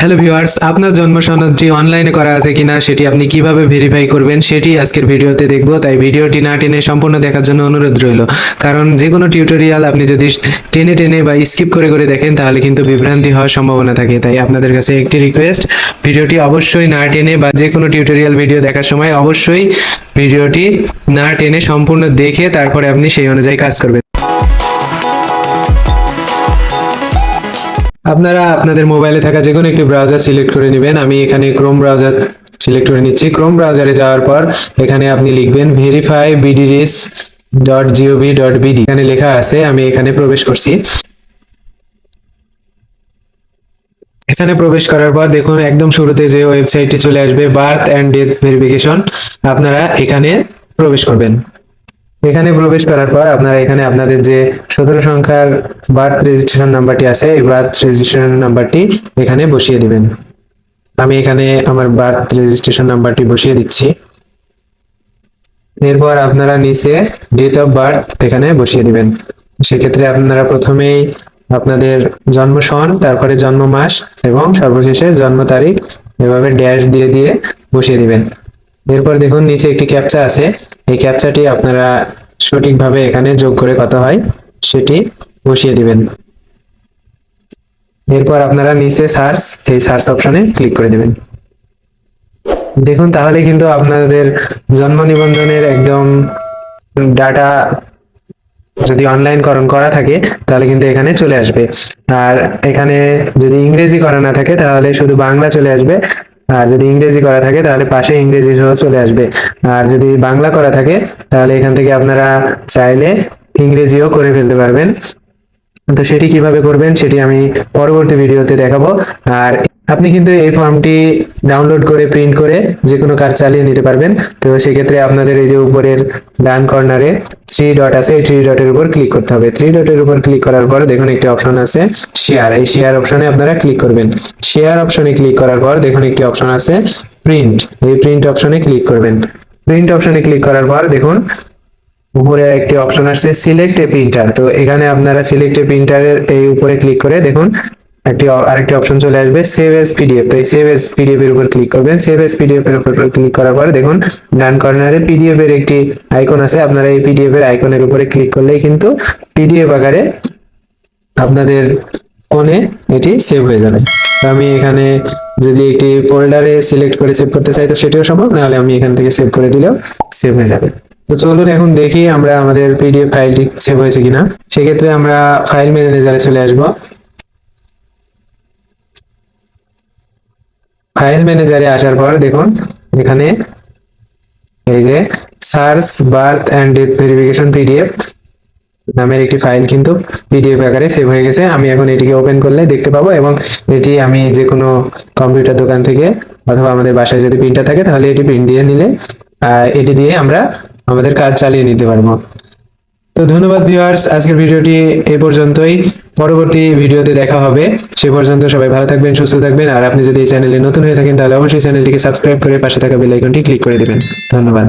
Hello viewers, আপনার জন্ম সনদটি অনলাইনে করা আছে কিনা সেটি আপনি কিভাবে ভেরিফাই করবেন সেটি আজকের ভিডিওতে দেখব। তাই ভিডিওটি না টেনে সম্পূর্ণ দেখার জন্য অনুরোধ রইল। কারণ যে কোনো টিউটোরিয়াল আপনি যদি টেনে টেনে বা স্কিপ করে করে দেখেন তাহলে কিন্তু বিভ্রান্তি হওয়ার সম্ভাবনা থাকে। তাই আপনাদের কাছে একটি রিকোয়েস্ট, ভিডিওটি অবশ্যই না টেনে বা যে কোনো টিউটোরিয়াল ভিডিও দেখার সময় অবশ্যই ভিডিওটি না টেনে সম্পূর্ণ দেখে তারপরে আপনি সেই অনুযায়ী কাজ করবেন। আপনারা আপনাদের মোবাইলে থাকা যে কোনো একটি ব্রাউজার সিলেক্ট করে নেবেন। আমি এখানে ক্রোম ব্রাউজার সিলেক্ট করে নিচ্ছি। ক্রোম ব্রাউজারে যাওয়ার পর এখানে আপনি লিখবেন verifybdris.gov.bd। এখানে লেখা আছে, আমি এখানে প্রবেশ করছি। এখানে প্রবেশ করার পর দেখুন একদম শুরুতে যে ওয়েবসাইটটি চলে আসবে, বার্থ অ্যান্ড ডেথ ভেরিফিকেশন। আপনারা এখানে প্রবেশ করবেন। এখানে প্রবেশ করার পর আপনারা এখানে আপনাদের যে 17 সংখ্যার বার্থ রেজিস্ট্রেশন নাম্বারটি আছে, এই বার্থ রেজিস্ট্রেশন নাম্বারটি এখানে বসিয়ে দিবেন। আমি এখানে আমার বার্থ রেজিস্ট্রেশন নাম্বারটি বসিয়ে দিচ্ছি। এরপর আপনারা নিচে ডেট অফ বার্থ এখানে বসিয়ে দিবেন। সেক্ষেত্রে আপনারা প্রথমেই আপনাদের জন্ম সন, তারপরে জন্ম মাস এবং সর্বশেষে জন্ম তারিখ এভাবে ড্যাশ দিয়ে দিয়ে বসিয়ে দিবেন। এরপর দেখুন নিচে একটি ক্যাপচা আছে, এই ক্যাপচাটি আপনারা সঠিকভাবে এখানে যোগ করে কত হয় সেটি বসিয়ে দিবেন। এরপর আপনারা নিচে সার্চ, এই সার্চ অপশনে ক্লিক করে দিবেন। দেখুন তাহলে কিন্তু আপনাদের জন্ম নিবন্ধনের একদম ডাটা যদি অনলাইনকরণ করা থাকে তাহলে কিন্তু এখানে চলে আসবে। আর এখানে যদি ইংরেজি করা না থাকে তাহলে শুধু বাংলা চলে আসবে। আর যদি ইংরেজি করা থাকে তাহলে পাশে ইংরেজি সহ চলে আসবে। আর যদি বাংলা করা থাকে তাহলে এখান থেকে আপনারা চাইলে ইংরেজিও করে ফেলতে পারবেন। তো সেটি কিভাবে করবেন সেটি আমি পরবর্তী ভিডিওতে দেখাবো। আর আপনি কিন্তু এই ফর্মটি ডাউনলোড করে প্রিন্ট করে যে কোনো কাজ চালিয়ে নিতে পারবেন। তো সেক্ষেত্রে আপনাদের এই যে উপরের ডান কর্নারে 3 ডট আছে, এই 3 ডটের উপর ক্লিক করতে হবে। 3 ডটের উপর ক্লিক করার পর দেখুন একটি অপশন আছে শেয়ার, এই শেয়ার অপশনে আপনারা ক্লিক করবেন। শেয়ার অপশনে ক্লিক করার পর দেখুন একটি অপশন আছে প্রিন্ট, এই প্রিন্ট অপশনে ক্লিক করবেন। প্রিন্ট অপশনে ক্লিক করার পর দেখুন উপরে একটি অপশন আসছে সিলেক্ট এ প্রিন্টার। তো এখানে আপনারা সিলেক্ট এ প্রিন্টারের এই উপরে ক্লিক করে দেখুন আরেকটি অপশন চলে আসবে সেভ এস পিডিএফ। তো এই সেভ এস পিডিএফ এর উপর ক্লিক করবেন। সেভ এস পিডিএফ এর উপর ক্লিক করার পরে দেখুন ডান কর্নারে পিডিএফ এর একটি আইকন আছে, আপনারা এই পিডিএফ এর আইকনের উপরে ক্লিক করলেই কিন্তু পিডিএফ আকারে আপনাদের ফোনে এটি সেভ হয়ে যাবে। তো আমি এখানে যদি একটি ফোল্ডারে সিলেক্ট করে সেভ করতে চাই তো সেটিও সম্ভব, নাহলে আমি এখান থেকে সেভ করে দিলেও সেভ হয়ে যাবে। তো চলুন এখন দেখি আমরা আমাদের পিডিএফ ফাইলটি সেভ হয়েছে কিনা। সেক্ষেত্রে আমরা ফাইল ম্যানেজারে চলে আসব। ফাইল ম্যানেজারে আসার পর দেখুন এখানে এই যে search birth and death verification PDF নামের একটি ফাইল কিন্তু পিডিএফ আকারে সেভ হয়ে গেছে। আমি এখন এটিকে ওপেন করলে দেখতে পাবো এবং এটি আমি যে কোনো কম্পিউটার দোকান থেকে অথবা আমাদের বাসায় যদি প্রিন্টার থাকে তাহলে এটি প্রিন্ট দিয়ে নিলে এটি দিয়ে আমরা আমাদের কাজ চালিয়ে নিতে পারবো। তো ধন্যবাদ ভিউয়ার্স, আজকের ভিডিওটি এই পর্যন্তই। পরবর্তী ভিডিওতে দেখা হবে। সে পর্যন্ত সবাই ভালো থাকবেন, সুস্থ থাকবেন। আর আপনি যদি এই চ্যানেলে নতুন হয়ে থাকেন তাহলে অবশ্যই চ্যানেলটিকে সাবস্ক্রাইব করে পাশে থাকা বেল আইকনটি ক্লিক করে দিবেন। ধন্যবাদ।